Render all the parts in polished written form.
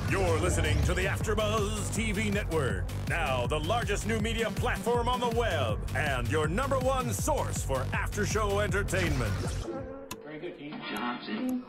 You're listening to the AfterBuzz TV Network, now the largest new media platform on the web, and your #1 source for after-show entertainment. Very good, Dean Johnson.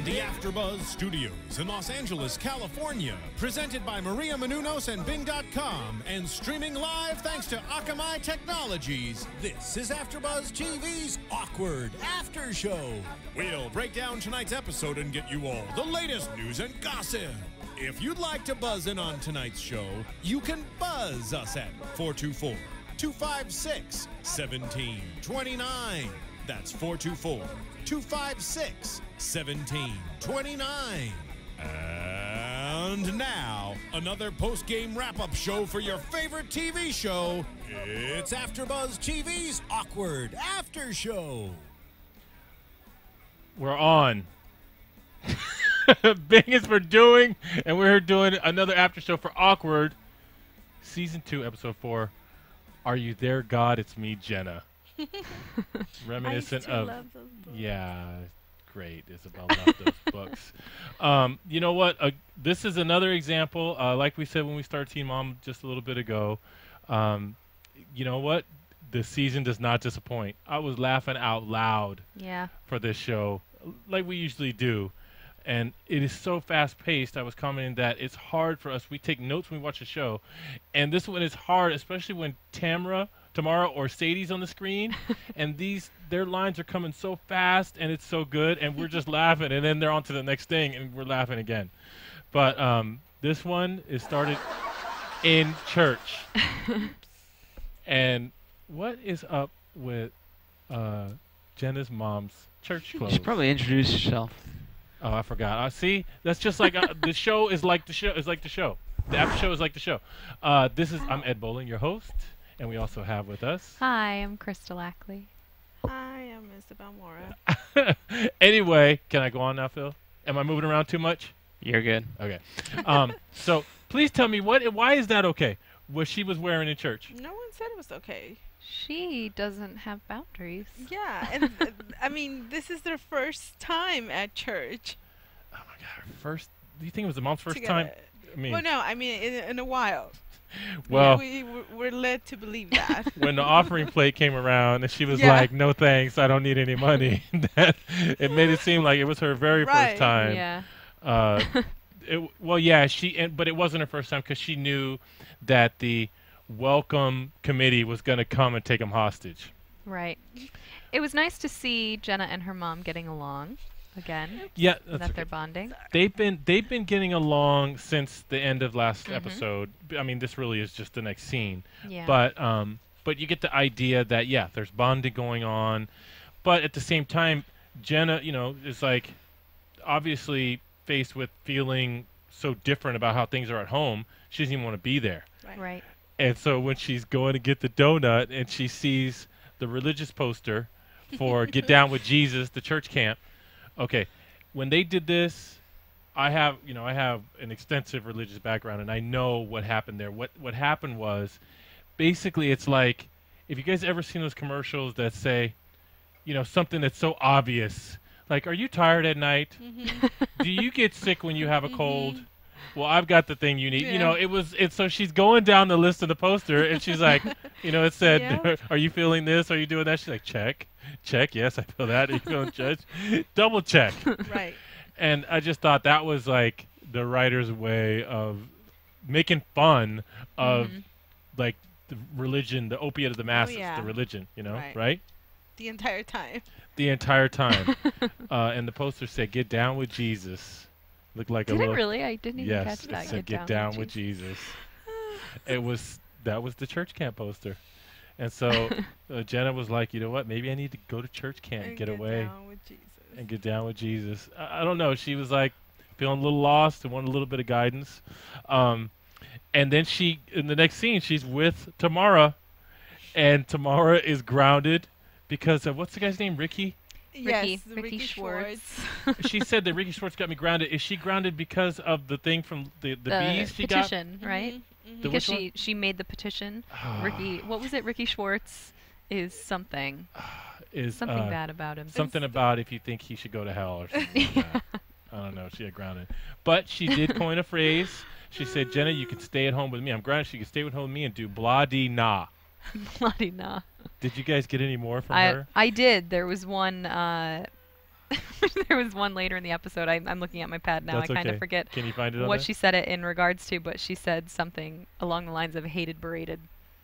The AfterBuzz Studios in Los Angeles, California, presented by Maria Menounos and Bing.com, and streaming live thanks to Akamai Technologies. This is AfterBuzz TV's Awkward After Show. We'll break down tonight's episode and get you all the latest news and gossip. If you'd like to buzz in on tonight's show, you can buzz us at 424-256-1729. That's 424-256-1729. And now, another post-game wrap-up show for your favorite TV show. It's AfterBuzz TV's Awkward After Show. We're on. Bing is for doing, and we're doing another after show for Awkward. Season 2, Episode 4. Are you there, God? It's me, Jenna. Reminiscent of... love those books. Yeah, great. Isabel loved those books. You know what? This is another example. Like we said when we started Teen Mom just a little bit ago. You know what? The season does not disappoint. I was laughing out loud for this show, like we usually do. And it is so fast-paced. I was commenting that it's hard for us. We take notes when we watch a show. And this one is hard, especially when Tamara or Sadie's on the screen. And their lines are coming so fast, and it's so good. And we're just laughing. And then they're on to the next thing, and we're laughing again. But this one is started in church. And what is up with Jenna's mom's church clothes? You should probably introduce yourself. Oh, I forgot. See, that's just like the show is like the show. The after show is like the show. I'm Ed Bowling, your host, and we also have with us. Hi, I'm Crystal Ackley. Hi, I'm Isabel Mora. Anyway, can I go on now, Phil? Am I moving around too much? You're good. Okay. So please tell me why is that okay? What she was wearing in church? No one said it was okay. She doesn't have boundaries. Yeah, and I mean, this is their first time at church. Oh my God, first? Do you think it was the mom's first Together. time? I mean, well, no, I mean in a while. Well, we're led to believe that. When the offering plate came around and she was like, "No thanks, I don't need any money," that it made it seem like it was her very first time. Yeah. But it wasn't her first time because she knew that the welcome committee was going to come and take them hostage. Right. It was nice to see Jenna and her mom getting along again. Yeah, that they're bonding. They've been getting along since the end of last episode. I mean, this really is just the next scene. Yeah. But you get the idea that there's bonding going on, but at the same time, Jenna, is like obviously faced with feeling so different about how things are at home. She doesn't even want to be there. Right. And so when she's going to get the donut and she sees the religious poster for Get Down with Jesus, the church camp. Okay, when they did this, I have an extensive religious background and I know what happened there. What happened was basically it's like if you guys ever seen those commercials that say, something that's so obvious, like, are you tired at night? Do you get sick when you have a cold? Well, I've got the thing you need. Yeah. So she's going down the list of the poster, and she's like, it said, are you feeling this? Are you doing that? She's like, check. Yes, I feel that. Are you feeling judged? Double check. Right. And I just thought that was like the writer's way of making fun of like the religion, the opiate of the masses, the religion, right? The entire time. And the poster said, "Get down with Jesus." Looked like Did a little. Did it really? I didn't even catch that. Yes, it said, "Get down with Jesus." That was the church camp poster, and so Jenna was like, "You know what? Maybe I need to go to church camp and get away down with Jesus. and get down with Jesus." I don't know. She was like feeling a little lost and wanted a little bit of guidance. And then in the next scene, she's with Tamara, and Tamara is grounded because of what's the guy's name? Ricky. Yes, Ricky Schwartz. She said that Ricky Schwartz got me grounded. Is she grounded because of the thing from the bees she got? Petition, right? Because she made the petition. Ricky, what was it? Ricky Schwartz is something. Is something bad about him. Something about if you think he should go to hell or something like that. I don't know. She had grounded. But she did coin a phrase. She said, Jenna, you can stay at home with me. I'm grounded. She can stay at home with me and do blah-dee-nah. Blah-dee-nah. Did you guys get any more from her? I did. There was one... there was one later in the episode. I'm looking at my pad now. That's I kind of okay. forget Can you find it on what there? she said it in regards to, but she said something along the lines of hated, berated.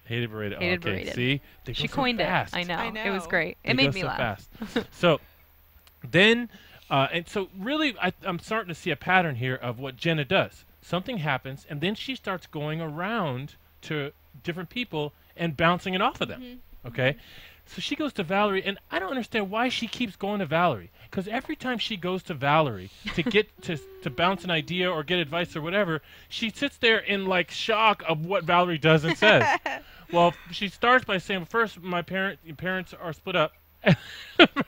Hated, berated. Hated, Okay, berated. see? They She go so coined fast. it. I know. It was know. great. They It made go me so laugh. fast. So then, and so really, I'm starting to see a pattern here of what Jenna does. Something happens, and then she starts going around to different people and bouncing it off of them. Okay? So she goes to Valerie, and I don't understand why she keeps going to Valerie. Because every time she goes to Valerie to get to bounce an idea or get advice or whatever, she sits there in like shock of what Valerie does and says. Well, she starts by saying, first, your parents are split up.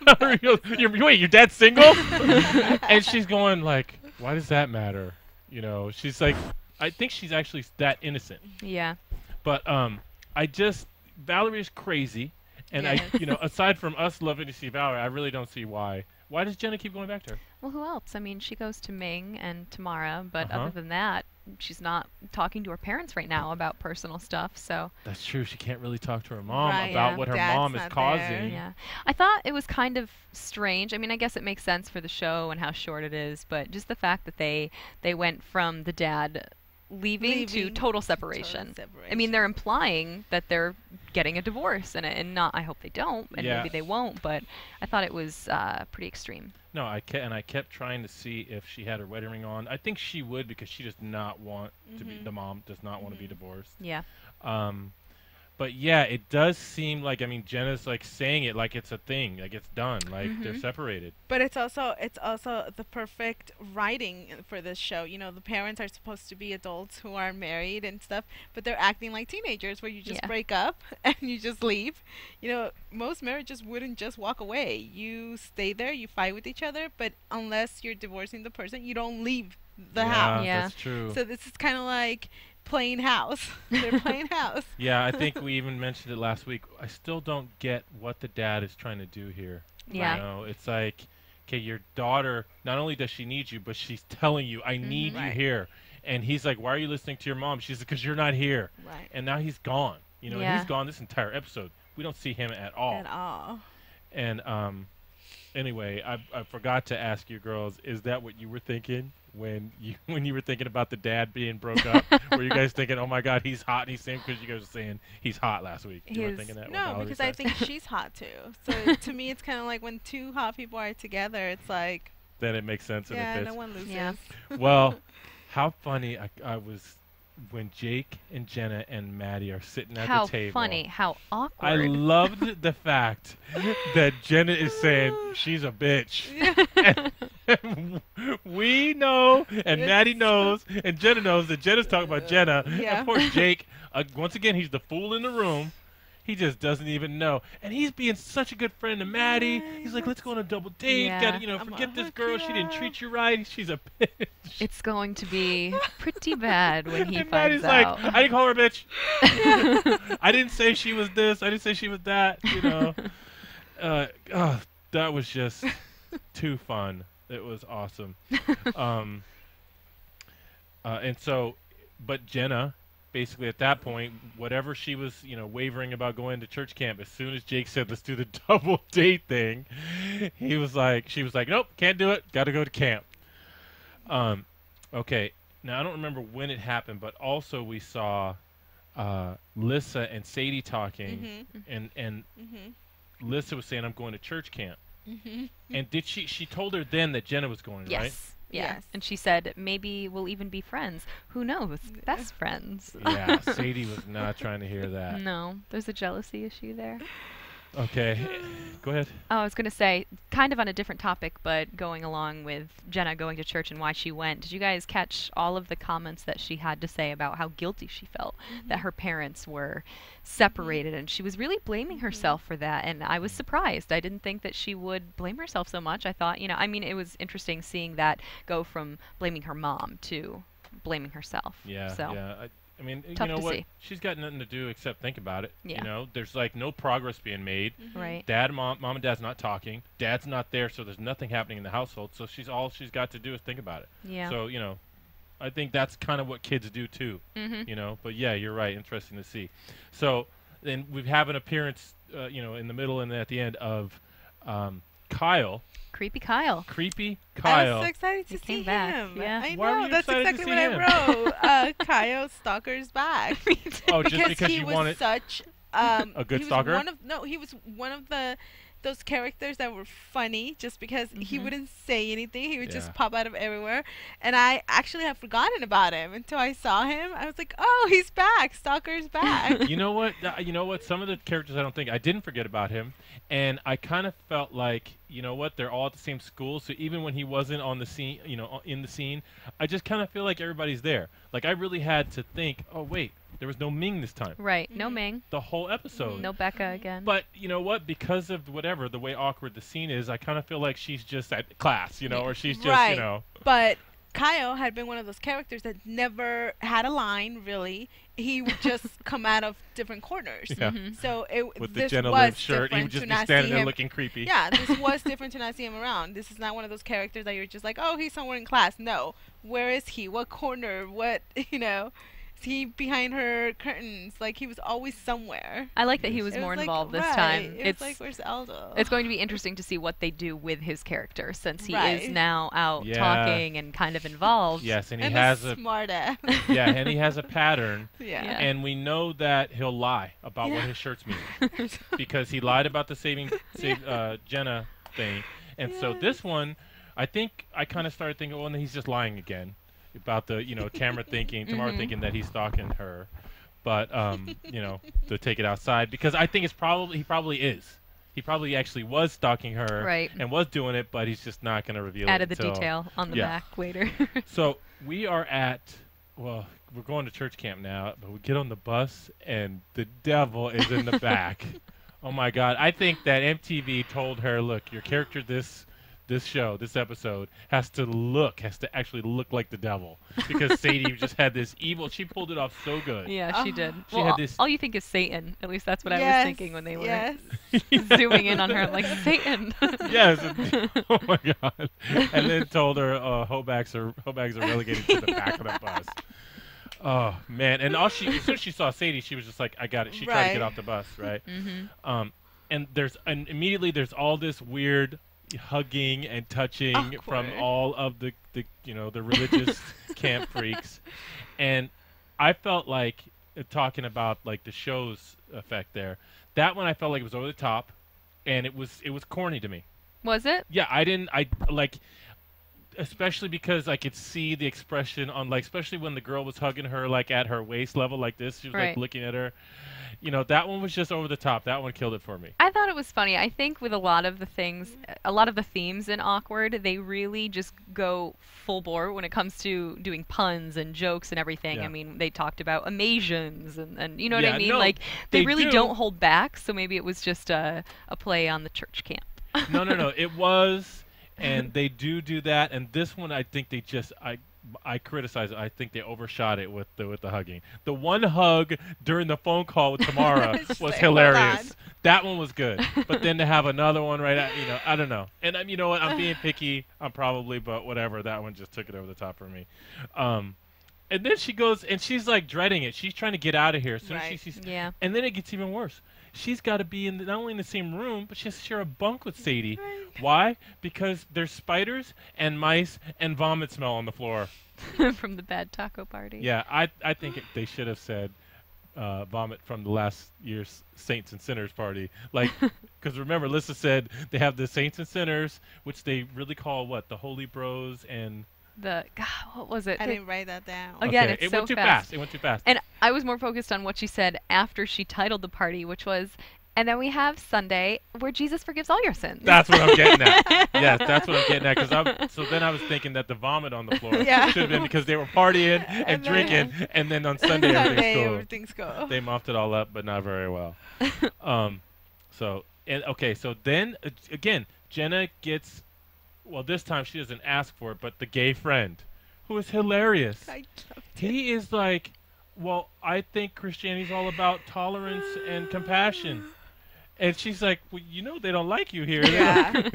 Valerie goes, wait, your dad's single? And she's going like, why does that matter? You know, she's like, I think she's actually that innocent. Yeah. But Valerie is crazy. And aside from us loving to see Valerie, I really don't see why. Why does Jenna keep going back to her? Well, who else? I mean, she goes to Ming and to Mara, but other than that, she's not talking to her parents right now about personal stuff, so... That's true. She can't really talk to her mom Right, about what her Dad's mom is not causing. there. Yeah. I thought it was kind of strange. I mean, I guess it makes sense for the show and how short it is, but just the fact that they went from the dad leaving to total separation. I mean, they're implying that they're getting a divorce, and not. I hope they don't, and maybe they won't. But I thought it was pretty extreme. No, I kept trying to see if she had her wedding ring on. I think she would because she does not want to be the mom. Does not want to be divorced. Yeah. But yeah, it does seem like, I mean, Jenna's like saying it like it's a thing, like it's done, like they're separated. But it's also the perfect writing for this show. You know, the parents are supposed to be adults who are married and stuff, but they're acting like teenagers where you just break up and you just leave. You know, most marriages wouldn't just walk away. You stay there, you fight with each other, but unless you're divorcing the person, you don't leave the house. Yeah, that's true. So this is kind of like playing house. They're playing house. Yeah, I think we even mentioned it last week. I still don't get what the dad is trying to do here. Yeah. You know, it's like, okay, your daughter, not only does she need you, but she's telling you, I need you here. And he's like, why are you listening to your mom? She's like, because you're not here. Right. And now he's gone. You know, and he's gone this entire episode. We don't see him at all. At all. And anyway, I forgot to ask you girls, is that what you were thinking when you were thinking about the dad being broke up? Were you guys thinking, oh my God, he's hot and he's saying, because you guys were saying he's hot last week? You were thinking that? No, because I think she's hot too. So to me, it's kind of like when two hot people are together, it's like... Then it makes sense and it fits. no one loses. Yeah. Well, how funny I was when Jake and Jenna and Maddie are sitting at the table. How funny. How awkward. I loved the fact that Jenna is saying she's a bitch. And we know, and Maddie knows, and Jenna knows that Jenna's talking about Jenna. Yeah. And poor Jake, once again, he's the fool in the room. He just doesn't even know. And he's being such a good friend to Maddie. He's like, let's go on a double date. Yeah. Gotta, forget this girl. She didn't treat you right. She's a bitch. It's going to be pretty bad when he And finds Maddie's out. like, I didn't call her a bitch. I didn't say she was this. I didn't say she was that. You know. That was just too fun. It was awesome. And so, but Jenna, basically at that point, whatever she was, wavering about going to church camp, as soon as Jake said, let's do the double date thing, she was like, nope, can't do it. Got to go to camp. Okay. Now, I don't remember when it happened, but also we saw Lissa and Sadie talking, and Lissa was saying, I'm going to church camp. And did she told her then that Jenna was going, right? Yes. Yeah. Yes. And she said, maybe we'll even be friends. Who knows? Best friends. Yeah, Sadie was not trying to hear that. No, there's a jealousy issue there. Okay, go ahead. Oh, I was going to say, kind of on a different topic, but going along with Jenna going to church and why she went. Did you guys catch all of the comments that she had to say about how guilty she felt that her parents were separated? And she was really blaming herself for that. And I was surprised. I didn't think that she would blame herself so much. I thought, it was interesting seeing that go from blaming her mom to blaming herself. Yeah, so. yeah. I mean, Tough you know to what? see. She's got nothing to do except think about it. Yeah. You know, there's like no progress being made. Right. Mom and Dad's not talking. Dad's not there, so there's nothing happening in the household. So she's got to do is think about it. Yeah. So, you know, I think that's kind of what kids do too. You know, but yeah, you're right. Interesting to see. So then we have an appearance, you know, in the middle and at the end of Kyle. Creepy Kyle. Creepy I Kyle. was so excited to came see back, him. yeah. I Why were know. you That's excited to exactly see what I wrote. Kyle stalker's back. Oh, just because he you was wanted such a good he was stalker? he was one of those characters that were funny just because he wouldn't say anything. He would just pop out of everywhere. And I actually had forgotten about him until I saw him. I was like, oh, he's back. Stalker's back. You know what? You know what? Some of the characters I didn't forget about him, and I kind of felt like, you know what? They're all at the same school, so even when he wasn't on the scene, you know, in the scene, I just kind of feel like everybody's there. Like I really had to think, oh wait, there was no Ming this time. Right. No Ming. The whole episode. No Becca again. But you know what? Because of whatever the way awkward the scene is, I kind of feel like she's just at class, you know, or she's just, you know. But Kyle had been one of those characters that never had a line, really. He would just come out of different corners. Yeah. So With the this Jenna was Liv shirt, he would different just to be not standing see there him. looking creepy. Yeah, this was different to not see him around. This is not one of those characters that you're just like, oh, he's somewhere in class. No. Where is he? What corner? What, you know? Is he behind her curtains? Like, he was always somewhere. I like that he was It more like, involved this right. time. It's like, where's Aldo? It's going to be interesting to see what they do with his character since he is Right. now out talking and kind of involved. Yes, and he and has a a smart ass. yeah, and he has a pattern. Yeah. And we know that he'll lie about what his shirts mean because he lied about the save Jenna thing. And so this one, I think I kind of started thinking, well, he's just lying again about the, you know, Tamara thinking that he's stalking her, but you know, to take it outside because I think he probably is. He probably actually was stalking her Right. and was doing it, but he's just not going to reveal Added it the detail on the back later. So we are we're going to church camp now, but we get on the bus and the devil is in the back. Oh my God. I think that MTV told her, look, your character this episode has to actually look like the devil because Sadie just had this evil. She pulled it off so good. Yeah, she did. She Well, had this. all you think is Satan. At least that's what I was thinking when they were Yes. zooming in on her, like Satan. Yes. Oh my God. And then told her hoe bags are relegated to the back of the bus. Oh man. And as soon as she saw Sadie, she was just like, I got it. She tried to get off the bus, right? And immediately there's all this weird hugging and touching from all of the you know, the religious camp freaks. And I felt like talking about like the show's effect there, that one I felt like it was over the top and it was corny to me. Was it? Yeah, I like, especially because I could see the expression on, like, especially when the girl was hugging her like at her waist level like this, she was like looking at her. You know, that one was just over the top. That one killed it for me. I thought it was funny. I think with a lot of the themes in Awkward, they really just go full bore when it comes to doing puns and jokes and everything. Yeah. I mean, they talked about Amazians and you know what I mean? No, like, they really do. don't hold back, so maybe it was just a play on the church camp. No. It was, and they do that. And this one, I think they just, I criticize it. I think they overshot it with the hugging. The one hug during the phone call with Tamara was hilarious. That one was good. But then to have another one right at, you know, I don't know. And you know what? I'm being picky. I'm probably, but whatever. That one just took it over the top for me. And then she goes and she's like dreading it. She's trying to get out of here. As soon as she sees, and then it gets even worse. She's got to be not only in the same room, but she has to share a bunk with Sadie. Right. Why? Because there's spiders and mice and vomit smell on the floor. From the bad taco party. Yeah, I think they should have said vomit from the last year's Saints and Sinners party. Like, because remember, Lissa said they have the Saints and Sinners, which they really call what? The Holy Bros and... what was it? I didn't write that down. Again, okay, it's it went so too fast. It went too fast. And I was more focused on what she said after she titled the party, which was, and then we have Sunday where Jesus forgives all your sins. That's what I'm getting at. Yes, that's what I'm getting at. So then I was thinking that the vomit on the floor should have been because they were partying and drinking, and then on Sunday everything's cool. They mopped it all up, but not very well. So then again, Jenna gets, well, this time she doesn't ask for it, but the gay friend, who is hilarious. I loved it. He is like, well, I think Christianity's all about tolerance and compassion. And she's like, well, you know, they don't like you here. Yeah.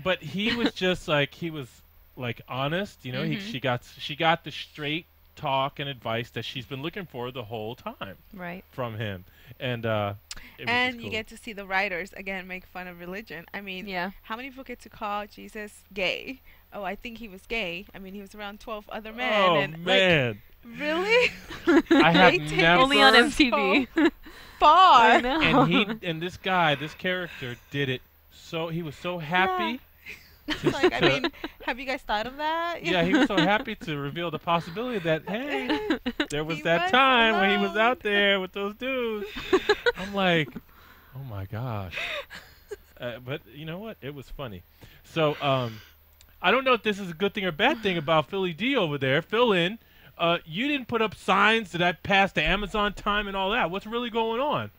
But he was just like, he was like honest, you know. She got the straight talk and advice that she's been looking for the whole time, Right. from him. And it was And just you cool. get to see the writers again make fun of religion. I mean, Yeah. how many people get to call Jesus gay? Oh, I think he was gay. I mean, he was around 12 other men. Oh and, man, Like, really? I have They take never. Only on MTV. Far. I know. And this guy, this character, did it. So he was so happy. Like, I mean, have you guys thought of that? Yeah, he was so happy to reveal the possibility that, hey, there was He that was time when he was alone. out there with those dudes. I'm like, oh my gosh. But you know what? It was funny. So I don't know if this is a good thing or bad thing about Philly D over there. Fill in. You didn't put up signs that I passed the Amazon time and all that. What's really going on?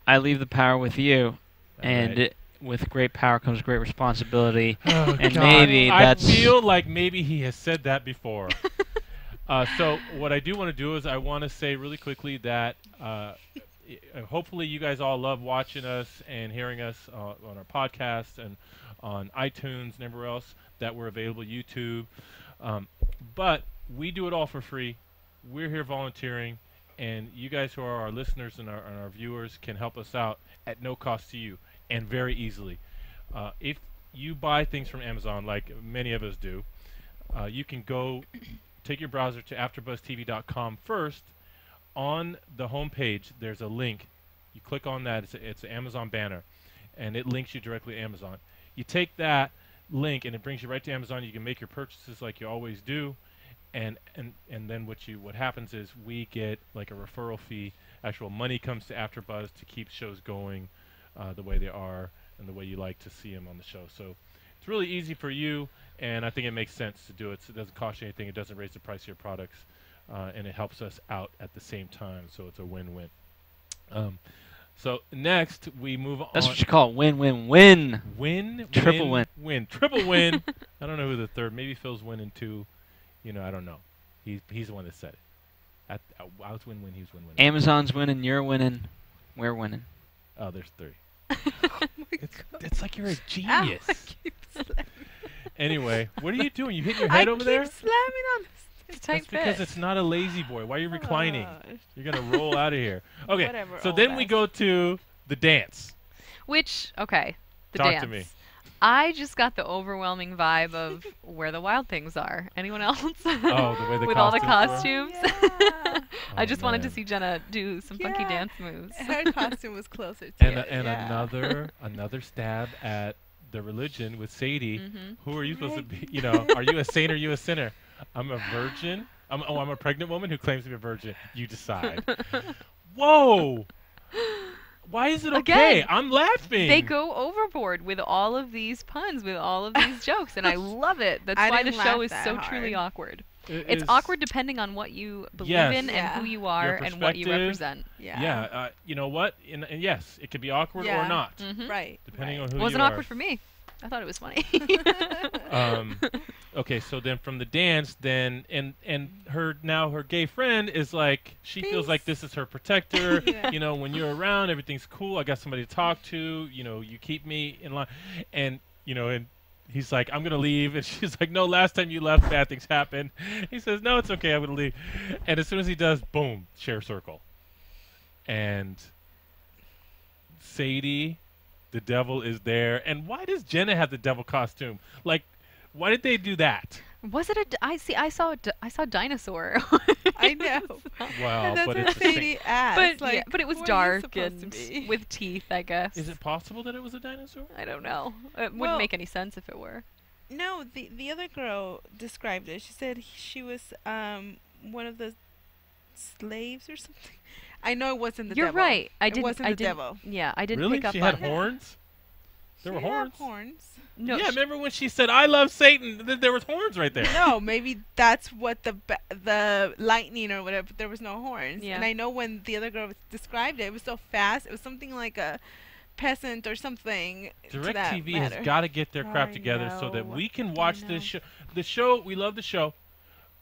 I leave the power with you, and right. with great power comes great responsibility. Oh, And God. maybe that's- I feel like maybe he has said that before. So what I do want to do is I want to say really quickly that hopefully you guys all love watching us and hearing us on our podcast and on iTunes and everywhere else that we're available, YouTube. But we do it all for free. We're here volunteering, and you guys who are our listeners and our viewers can help us out at no cost to you and very easily. If you buy things from Amazon, like many of us do, you can go take your browser to AfterBuzzTV.com first. On the home page, there's a link. You click on that. It's an Amazon banner, and it links you directly to Amazon. You take that link, and it brings you right to Amazon. You can make your purchases like you always do, and then what happens is we get like a referral fee. Actual money comes to AfterBuzz to keep shows going the way they are and the way you like to see them on the show. So it's really easy for you, and I think it makes sense to do it. So it doesn't cost you anything. It doesn't raise the price of your products, and it helps us out at the same time. So it's a win-win. So next we move on. That's what you call win-win-win. Win, Triple win. Triple win. I don't know who the third. Maybe Phil's winning too. You know, I don't know. He's the one that said it. I was win-win. He was win-win. Amazon's winning, you're winning, we're winning. Oh, there's three. Oh my It's like you're a Ow, genius. I keep slamming. Anyway, what are you doing? You hitting your head over I there? keep slamming on this. It's tight That's because fit. it's not a lazy boy. Why are you reclining? Gosh. You're gonna roll out of here. Okay. Whatever, So old then we ass. go to the dance. Which, okay, the Talk dance. to me. I just got the overwhelming vibe of where the wild things are. Anyone else? Oh, the way the with all the costumes were? costumes. Yeah. I Oh, just wanted to man. see Jenna do some funky Yeah. dance moves. Her costume was closer to And it. and yeah. another stab at the religion with Sadie. Mhm. Who are you supposed to be? You know, are you a saint or are you a sinner? I'm a virgin. I'm a pregnant woman who claims to be a virgin. You decide. Whoa! Why is it okay? Again, I'm laughing. They go overboard with all of these puns, with all of these jokes, and I love it. That's I why the didn't show laugh is that so hard. truly awkward. It It's is- awkward depending on what you believe Yes. in and Yeah. who you are and what you perspective. represent. Yeah. Yeah. You know what? And yes, it could be awkward or Yeah. not, Mhm. Right. depending right. on who It wasn't you are. awkward for me. I thought it was funny. Okay, so then from the dance, then and her gay friend is like, she feels like Peace. this is her protector. Yeah. You know, when you're around, everything's cool. I got somebody to talk to. You know, you keep me in line, and you know, and he's like, I'm gonna leave, and she's like, no, last time you left, bad things happened. He says, no, it's okay, I'm gonna leave, and as soon as he does, boom, share circle, and Sadie, the devil is there. And why does Jenna have the devil costume? Like, why did they do that? Was it I saw dinosaur. I know. Wow, And that's but what it's a sing- Sadie asked. but like, yeah, but it was who are you dark supposed to and be? with teeth, I guess. Is it possible that it was a dinosaur? I don't know. It Well- wouldn't make any sense if it were. No, the other girl described it. She said she was one of the slaves or something. I know it wasn't the You're devil. right. I It didn't. wasn't I the didn't. devil. Yeah, I didn't Really? pick up She on had it. horns? There were She had horns? horns. No, Yeah, remember when she said, I love Satan? There was horns right there. No, maybe that's what the lightning or whatever. But there was no horns. Yeah. And I know when the other girl described it, it was so fast. It was something like a peasant or something. to that DirecTV has matter. got to get their crap I together so that know. we can watch know. this show. The show, we love the show,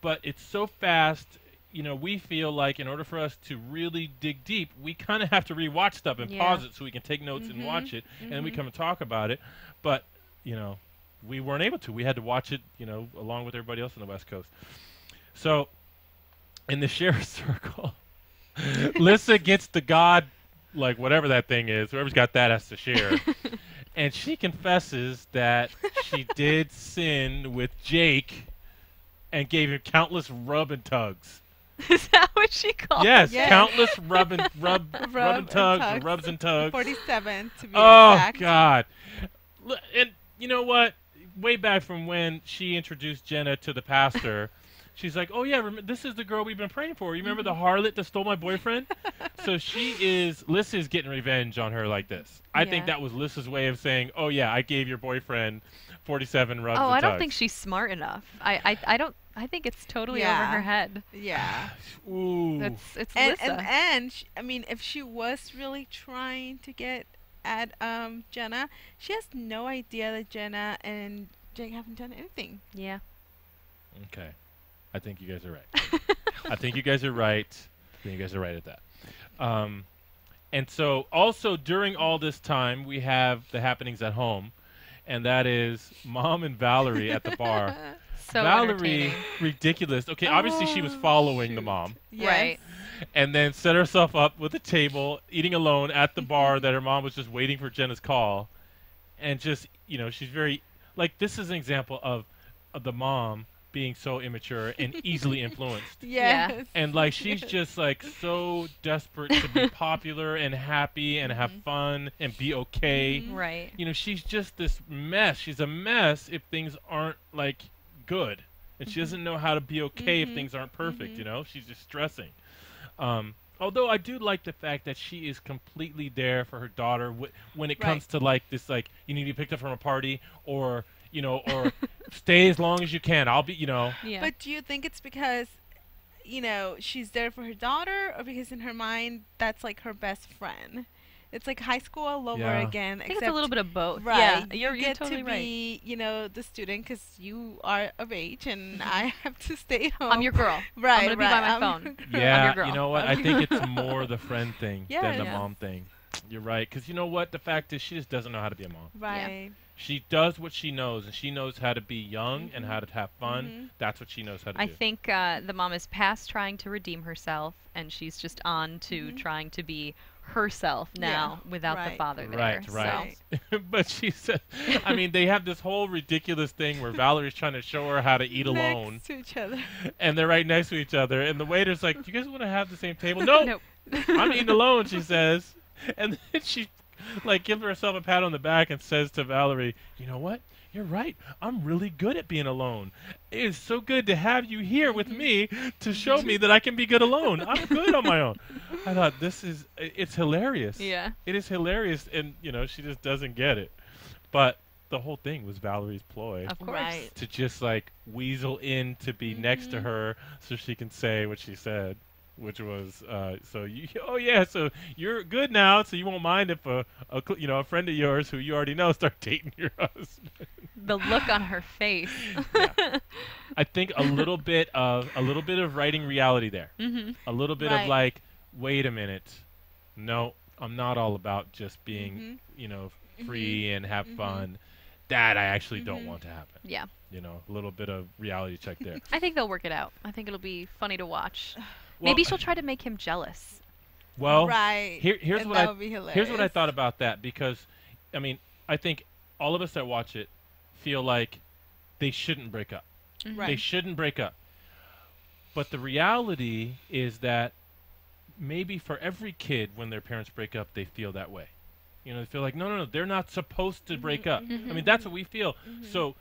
but it's so fast. we feel like in order for us to really dig deep, we kind of have to rewatch stuff and pause it so we can take notes and watch it, and then we come and talk about it. But, we weren't able to. We had to watch it, along with everybody else on the West Coast. So, in the share circle, Lissa gets the God, like whatever that thing is. Whoever's got that has to share. And she confesses that she did sin with Jake and gave him countless rub and tugs. Is that what she called Yes, Yes. countless rub and tugs, or rubs and tugs. 47 to be Oh, exact. God. And you know what? Way back from when she introduced Jenna to the pastor, she's like, oh, yeah, this is the girl we've been praying for. You remember the harlot that stole my boyfriend? So Lissa is getting revenge on her like this. I think that was Lissa's way of saying, oh, yeah, I gave your boyfriend 47 rubs and Oh, tugs. I don't think she's smart enough. I think it's totally over her head. Yeah. Ooh. It's And Lissa. I mean, if she was really trying to get at Jenna, she has no idea that Jenna and Jake haven't done anything. Yeah. Okay. I think you guys are right. I think you guys are right. I think you guys are right at that. And so also during all this time, we have the happenings at home, and that is Mom and Valerie at the bar. So Valerie, entertaining. ridiculous. Okay, obviously she was following the mom, Yes. Right. and then set herself up with a table, eating alone at the bar that her mom was just waiting for Jenna's call, and just she's very this is an example of the mom being so immature and easily influenced. Yes. And she's just so desperate to be popular and happy and have fun and be okay. Right. She's just this mess. She's a mess if things aren't good. And she doesn't know how to be okay if things aren't perfect, She's just stressing. Although I do like the fact that she is completely there for her daughter when it comes to this you need to be picked up from a party or or stay as long as you can. I'll be, Yeah. But do you think it's because, she's there for her daughter, or because in her mind that's her best friend? It's like high school all over Yeah. again. I think it's a little bit of both. Right. Yeah, you're get totally to right. be, the student because you are of age, and I have to stay home. I'm your girl. Right. I'm gonna be by my I'm phone. your girl. yeah, your girl. you know what? I think it's more the friend thing than the Yes. mom thing. You're right. Because you know what? The fact is she just doesn't know how to be a mom. Right. She does what she knows, and she knows how to be young and how to have fun. That's what she knows how to I do. think the mom is past trying to redeem herself, and she's just on to trying to be herself now without the Right. father there. Right, So- right. But she said, I mean, they have this whole ridiculous thing where Valerie's trying to show her how to eat alone, Next to each other. and they're right next to each other, and the waiter's like, "Do you guys want to have the same table?" No, Nope. I'm eating alone, she says, and then she gives herself a pat on the back and says to Valerie, "You know what? You're right. I'm really good at being alone. It is so good to have you here with me to show me that I can be good alone. I'm good on my own." I thought it's hilarious. Yeah. It is hilarious, and she just doesn't get it. But the whole thing was Valerie's ploy Of course. Right. to just weasel in to be next to her so she can say what she said, which was so you're good now, so you won't mind if a friend of yours who you already know start dating your husband. The look on her face. I think a little bit of writing reality there. A little bit of Right. wait a minute, no, I'm not all about just being free and have fun. That I actually don't want to happen. Yeah. A little bit of reality check there. I think they'll work it out. I think it'll be funny to watch. Well, Maybe she'll try to make him jealous. Well, Right. here's And what that I would be hilarious. here's what I thought about that, because I mean, I think all of us that watch it feel like they shouldn't break up. Right. They shouldn't break up. But the reality is that maybe for every kid, when their parents break up, they feel that way. They feel like, no, they're not supposed to break up. I mean, that's what we feel. So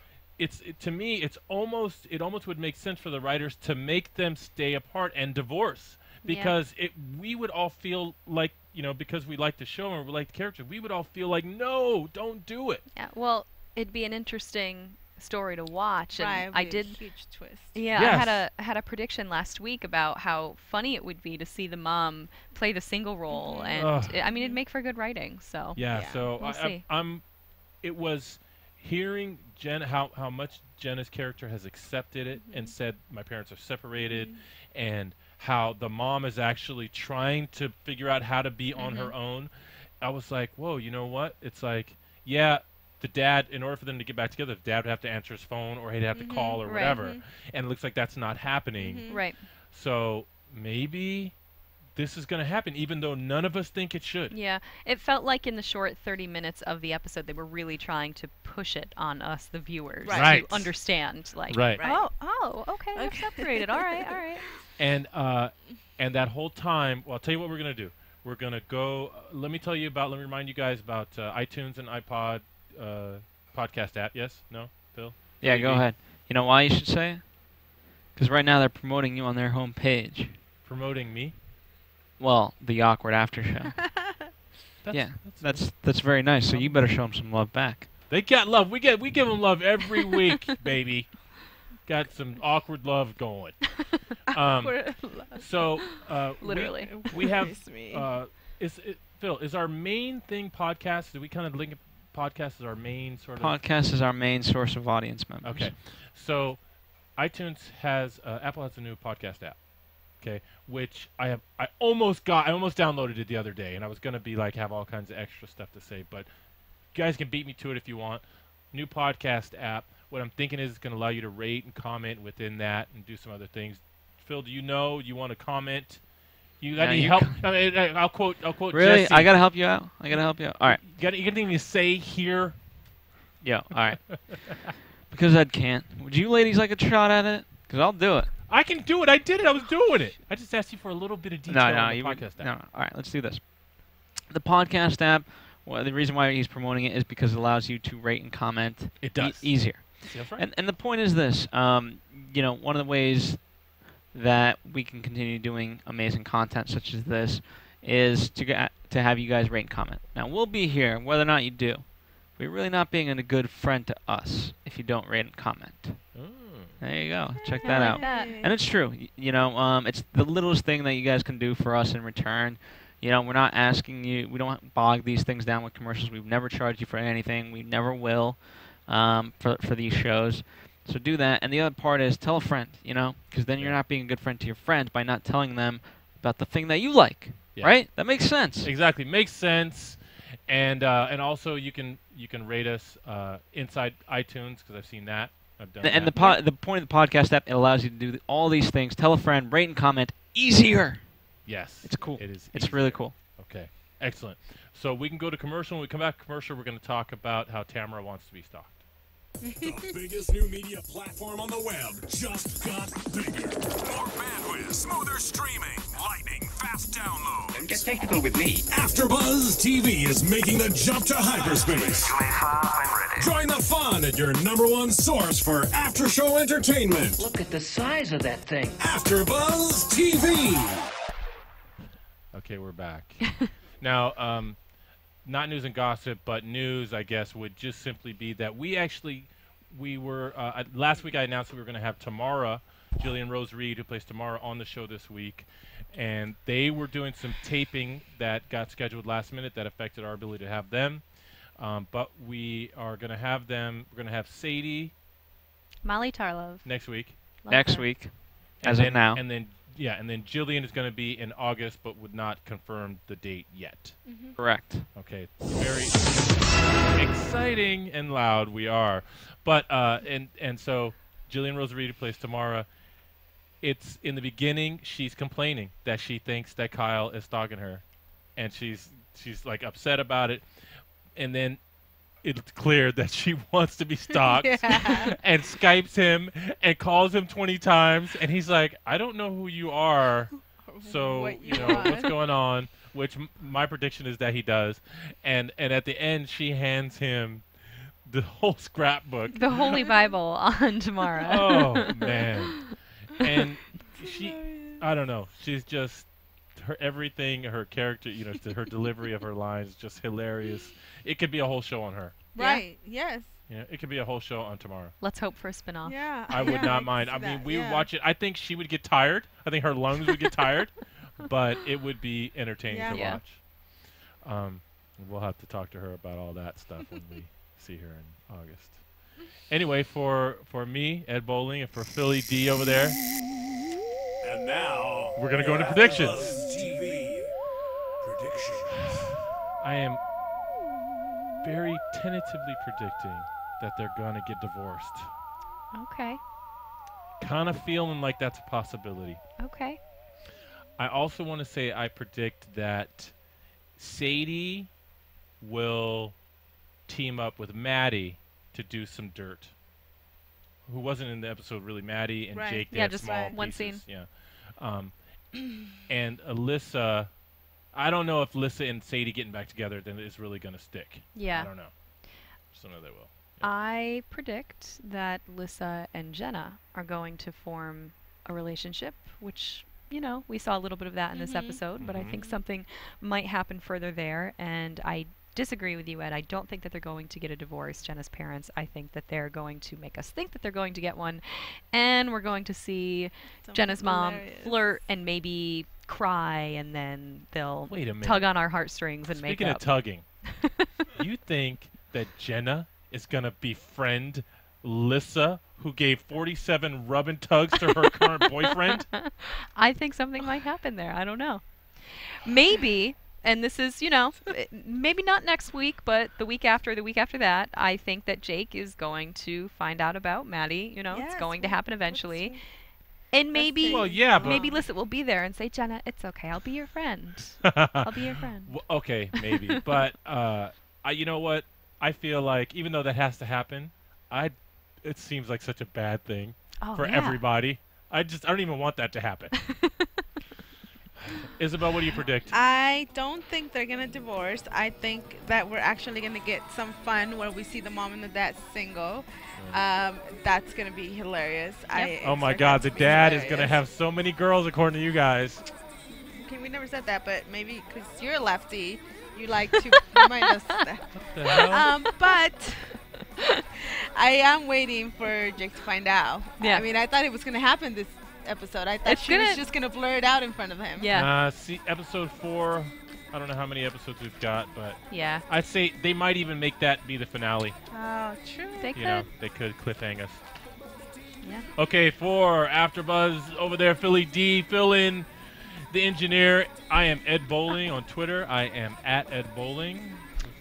to me, it almost would make sense for the writers to make them stay apart and divorce, because we would all feel like, because we like the show and we like the character, we would all feel like, no, don't do it. Yeah. Well, it'd be an interesting story to watch, and Right, I would be a did. huge twist. Yeah, Yes. I had a prediction last week about how funny it would be to see the mom play the single role, and Ugh. I mean, it'd make for good writing. So Yeah, Yeah. so We'll see. it was hearing Jenna, how much Jenna's character has accepted it and said my parents are separated, and how the mom is actually trying to figure out how to be on her own. I was like, whoa, you know what? It's like, yeah, the dad, in order for them to get back together, the dad would have to answer his phone or he'd have to call or whatever. And it looks like that's not happening. Right. So maybe this is going to happen, even though none of us think it should. Yeah, it felt like in the short 30 minutes of the episode, they were really trying to push it on us, the viewers, Right. to understand. Like, Right. oh, okay, they're separated. All right. And that whole time, well, I'll tell you what we're going to do. We're going to go, let me remind you guys about iTunes and iPod podcast app. Yes? No? Phil? Yeah, go ahead. You know why you should say it? Because right now they're promoting you on their homepage. Promoting me? Well, the Awkward After Show. That's very nice. So you better show them some love back. They got love. We give them love every week, baby. Got some awkward love going. So literally, we have. Phil, is our main thing podcast? Do we kind of link podcast as our main sort of? Podcast is our main source of audience members. Okay, so iTunes has Apple has a new podcast app. Okay, which I almost downloaded it the other day, and I was gonna be like have all kinds of extra stuff to say, but you guys can beat me to it if you want. New podcast app. What I'm thinking is it's gonna allow you to rate and comment within that and do some other things. Phil, do you know? You want to comment? You got any help? I mean, I'll quote. Really? Jesse. I gotta help you out. All right. You got anything to say here? Yeah. All right. Because Ed can't. Would you ladies like a shot at it? Because I'll do it. I can do it. I did it. I was doing it. I just asked you for a little bit of detail on the podcast app. No. All right. Let's do this. The podcast app. Well, the reason why he's promoting it is because it allows you to rate and comment. It does easier. That's right. And the point is this. One of the ways that we can continue doing amazing content such as this is to have you guys rate and comment. Now, we'll be here whether or not you do. But you're really not being a good friend to us if you don't rate and comment. There you go. Check that out. And it's true. It's the littlest thing that you guys can do for us in return. We're not asking you. We don't bog these things down with commercials. We've never charged you for anything. We never will for these shows. So do that. And the other part is tell a friend, because then you're not being a good friend to your friends by not telling them about the thing that you like, right? That makes sense. Exactly. Makes sense. And also you can rate us inside iTunes because I've seen that. I've done and that. the point of the podcast app, it allows you to do all these things. Tell a friend, rate and comment, easier. Yes. It's cool. It is. It's really cool. Okay. Excellent. So we can go to commercial. When we come back to commercial, we're going to talk about how Tamara wants to be stalked. The biggest new media platform on the web just got bigger. More bandwidth, smoother streaming, lightning fast download. Don't get technical with me. AfterBuzz TV is making the jump to hyperspace. Join the fun at your #1 source for after-show entertainment. Look at the size of that thing. AfterBuzz TV. Okay, we're back. Now, not news and gossip, but news, I guess, would just simply be that we were, last week I announced that we were going to have Tamara, Jillian Rose Reed, who plays Tamara, on the show this week. And they were doing some taping that got scheduled last minute that affected our ability to have them. But we are going to have them, we're going to have Sadie. Molly Tarlov. Next week. Next week, as of now. And then Jillian is going to be in August, but would not confirm the date yet. Correct. Okay, very exciting and loud we are, but and so Jillian Rose Reed plays Tamara. It's in the beginning she's complaining that she thinks that Kyle is stalking her, and she's like upset about it, and then it's clear that she wants to be stalked and Skypes him and calls him 20 times, and he's like, I don't know who you are, so what's going on, which my prediction is that he does, and at the end she hands him the whole scrapbook, the Holy Bible on Tamara. Oh man. And I don't know, she's just her everything, her character, her delivery of her lines, just hilarious. It could be a whole show on her. Right. Yes. It could be a whole show on Tamara. Let's hope for a spin-off. Yeah. I would not mind. I mean, we would watch it. I think she would get tired. I think her lungs would get tired, but it would be entertaining to watch. We'll have to talk to her about all that stuff when we see her in August. Anyway, for me, Ed Bowling, and for Philly D over there. And now we're gonna go into predictions. AfterBuzz TV predictions. I am very tentatively predicting that they're gonna get divorced. Okay. Kind of feeling like that's a possibility. Okay. I also want to say I predict that Sadie will team up with Maddie to do some dirt. Who wasn't in the episode really? Maddie and Jake. They had just small one pieces. scene. Yeah. And Lissa, I don't know if Lissa and Sadie getting back together then is really going to stick. Yeah. I don't know. Just don't know they will. Yeah. I predict that Lissa and Jenna are going to form a relationship, which, you know, we saw a little bit of that in this episode, but I think something might happen further there, and I disagree with you, Ed. I don't think that they're going to get a divorce, Jenna's parents. I think that they're going to make us think that they're going to get one, and we're going to see Jenna's mom flirt and maybe cry, and then they'll tug on our heartstrings and make up. Speaking of tugging, you think that Jenna is going to befriend Lissa, who gave 47 rub and tugs to her current boyfriend? I think something might happen there. I don't know. Maybe, and this is, you know, maybe not next week, but the week after that, I think that Jake is going to find out about Maddie. You know, it's going to happen eventually. And maybe, maybe Lissa will be there and say, Jenna, it's okay. I'll be your friend. I'll be your friend. Well, okay, maybe. But you know what? I feel like even though that has to happen, it seems like such a bad thing for everybody. I don't even want that to happen. Isabel, what do you predict? I don't think they're going to divorce. I think that we're actually going to get some fun where we see the mom and the dad single. That's going to be hilarious. Oh my God, the dad is going to have so many girls according to you guys. Okay, we never said that, but maybe because you're a lefty, you like to remind us that. What the hell? But I am waiting for Jake to find out. Yeah. I mean, I thought it was going to happen this episode. I thought she was just going to blur it out in front of him. Yeah. See, episode 4, I don't know how many episodes we've got, but yeah, I'd say they might even make that be the finale. Oh, true. They could. You know, they could cliffhang us. Yeah. Okay, for AfterBuzz over there, Philly D, fill in the engineer. I am Ed Bowling on Twitter. I am at Ed Bowling.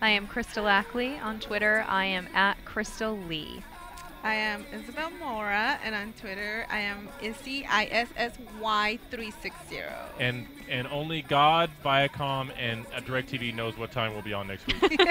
I am Crystal Ackley on Twitter. I am at Crystal Lee. I am Isabel Mora, and on Twitter I am Issy ISSY360. And only God, Viacom, and DirecTV knows what time we'll be on next week.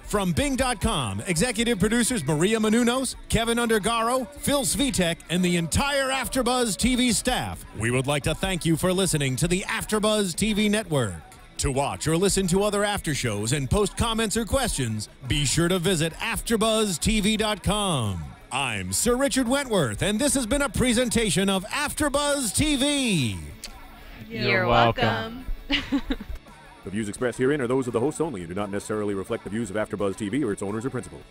From Bing.com, executive producers Maria Menounos, Kevin Undergaro, Phil Svitek, and the entire AfterBuzz TV staff, we would like to thank you for listening to the AfterBuzz TV network. To watch or listen to other after shows and post comments or questions, be sure to visit AfterBuzzTV.com. I'm Sir Richard Wentworth, and this has been a presentation of AfterBuzz TV. You're welcome. The views expressed herein are those of the hosts only and do not necessarily reflect the views of AfterBuzz TV or its owners or principals.